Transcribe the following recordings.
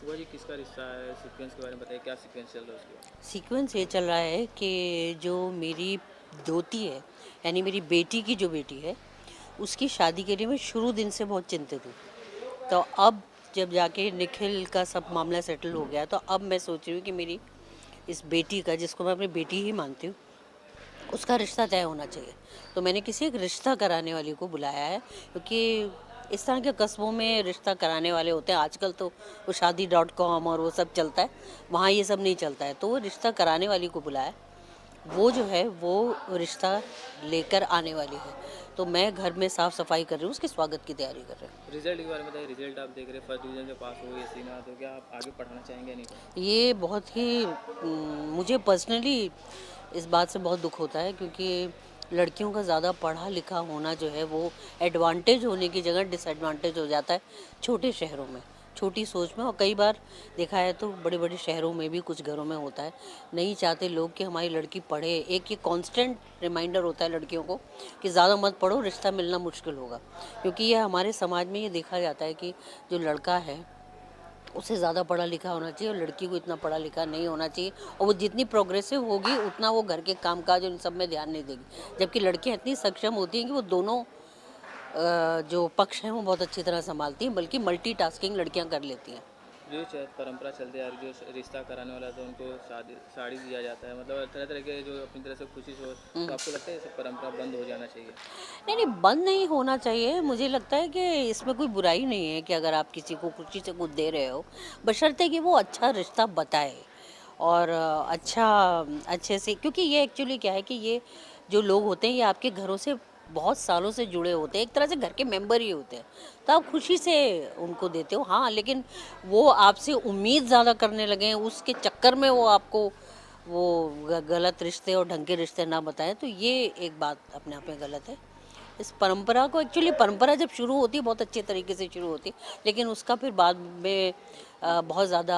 बुआ जी किसका रिश्ता है, सीक्वेंस के बारे में बताइए, क्या सीक्वेंस चल रहा है उसके? सीक्वेंस ये चल रहा है कि जो मेरी दोती है, यानी मेरी बेटी की जो बेटी है, उसकी शादी के लिए मैं शुरू दिन से बहुत चिंतित हूँ। तो अब जब जाके निखिल का सब मामला सेटल हो गया, तो अब मैं सोच रही हूँ कि मेरी इस बेटी का, जिसको मैं अपनी बेटी ही मानती हूँ, उसका रिश्ता तय होना चाहिए। तो मैंने किसी एक रिश्ता कराने वाली को बुलाया है, क्योंकि इस तरह के कस्बों में रिश्ता कराने वाले होते हैं। आजकल तो वो शादी.com और वो सब चलता है, वहाँ ये सब नहीं चलता है। तो वो रिश्ता कराने वाली को बुलाया, वो जो है वो रिश्ता लेकर आने वाली है। तो मैं घर में साफ़ सफाई कर रही हूँ, उसके स्वागत की तैयारी कर रही हूँ। रिजल्ट के बारे में बताइए, रिजल्ट आप देख रहे हैं, फर्स्ट डिवीजन से पास हो ये सीना, तो क्या आप आगे पढ़ाना चाहेंगे या नहीं? ये बहुत ही मुझे पर्सनली इस बात से बहुत दुख होता है, क्योंकि लड़कियों का ज़्यादा पढ़ा लिखा होना जो है वो एडवांटेज होने की जगह डिसएडवांटेज हो जाता है छोटे शहरों में, छोटी सोच में। और कई बार देखा है तो बड़े बड़े शहरों में भी कुछ घरों में होता है, नहीं चाहते लोग कि हमारी लड़की पढ़े। एक ये कांस्टेंट रिमाइंडर होता है लड़कियों को कि ज़्यादा मत पढ़ो, रिश्ता मिलना मुश्किल होगा। क्योंकि ये हमारे समाज में ये देखा जाता है कि जो लड़का है उसे ज़्यादा पढ़ा लिखा होना चाहिए और लड़की को इतना पढ़ा लिखा नहीं होना चाहिए, और वो जितनी प्रोग्रेसिव होगी उतना वो घर के कामकाज और इन सब में ध्यान नहीं देगी। जबकि लड़कियां इतनी सक्षम होती हैं कि वो दोनों जो पक्ष हैं वो बहुत अच्छी तरह संभालती हैं, बल्कि मल्टीटास्किंग लड़कियां कर लेती हैं। जो परंपरा चलती आ रही, जो रिश्ता कराने वाला तो उनको साड़ी दिया जाता है, मतलब तरह तरह के जो अपनी तरह से खुशी से हो, तो आपको लगता है ये सब परंपरा बंद हो जाना चाहिए? नहीं नहीं, बंद नहीं होना चाहिए। मुझे लगता है कि इसमें कोई बुराई नहीं है कि अगर आप किसी को खुशी से कुछ दे रहे हो, बशर्ते कि वो अच्छा रिश्ता बताए और अच्छे से। क्योंकि ये एक्चुअली क्या है कि ये जो लोग होते हैं ये आपके घरों से बहुत सालों से जुड़े होते हैं, एक तरह से घर के मेंबर ही होते हैं। तो आप खुशी से उनको देते हो, हाँ, लेकिन वो आपसे उम्मीद ज़्यादा करने लगे हैं, उसके चक्कर में वो आपको वो गलत रिश्ते और ढंग के रिश्ते ना बताएं, तो ये एक बात अपने आप में गलत है। इस परंपरा को, एक्चुअली परंपरा जब शुरू होती है बहुत अच्छे तरीके से शुरू होती है, लेकिन उसका फिर बाद में बहुत ज़्यादा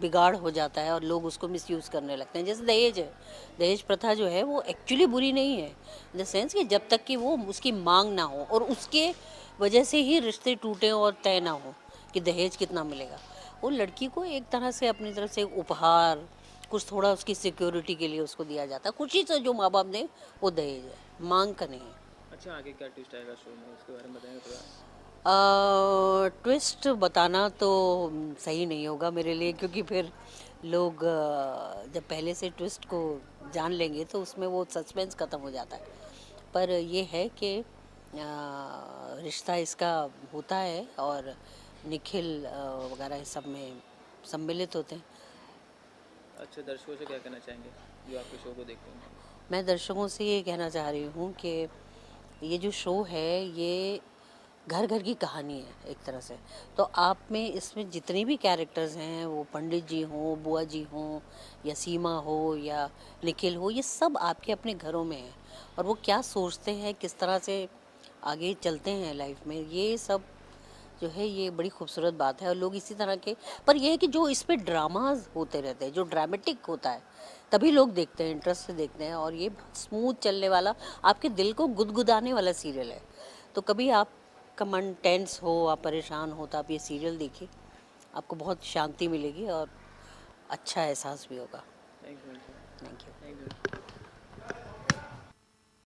बिगाड़ हो जाता है और लोग उसको मिसयूज़ करने लगते हैं। जैसे दहेज है, दहेज प्रथा जो है वो एक्चुअली बुरी नहीं है, इन द सेंस कि जब तक कि वो उसकी मांग ना हो और उसके वजह से ही रिश्ते टूटे और तय ना हो कि दहेज कितना मिलेगा। वो लड़की को एक तरह से अपनी तरफ से एक उपहार, कुछ थोड़ा उसकी सिक्योरिटी के लिए उसको दिया जाता है। खुशी से जो माँ बाप दें वो दहेज है, मांग का नहीं है। अच्छा, आगे क्या ट्विस्ट आएगा शो में, उसके बारे में बताएंगे थोड़ा? ट्विस्ट बताना तो सही नहीं होगा मेरे लिए, क्योंकि फिर लोग जब पहले से ट्विस्ट को जान लेंगे तो उसमें वो सस्पेंस ख़त्म हो जाता है। पर ये है कि रिश्ता इसका होता है और निखिल वगैरह इस सब में सम्मिलित होते हैं। अच्छा, दर्शकों से क्या कहना चाहेंगे जो आपके शो को देखते हैं? मैं दर्शकों से ये कहना चाह रही हूँ कि ये जो शो है ये घर घर की कहानी है एक तरह से। तो आप में इसमें जितने भी कैरेक्टर्स हैं, वो पंडित जी हों, बुआ जी हों, या सीमा हो या निखिल हो, ये सब आपके अपने घरों में हैं। और वो क्या सोचते हैं, किस तरह से आगे चलते हैं लाइफ में, ये सब जो है ये बड़ी खूबसूरत बात है। और लोग इसी तरह के, पर यह है कि जो इस पे ड्रामाज होते रहते हैं, जो ड्रामेटिक होता है, तभी लोग देखते हैं, इंटरेस्ट से देखते हैं। और ये स्मूथ चलने वाला, आपके दिल को गुदगुदाने वाला सीरियल है। तो कभी आपका मन टेंस हो, आप परेशान हो, तो आप ये सीरियल देखिए, आपको बहुत शांति मिलेगी और अच्छा एहसास भी होगा। Thank you. Thank you. Thank you.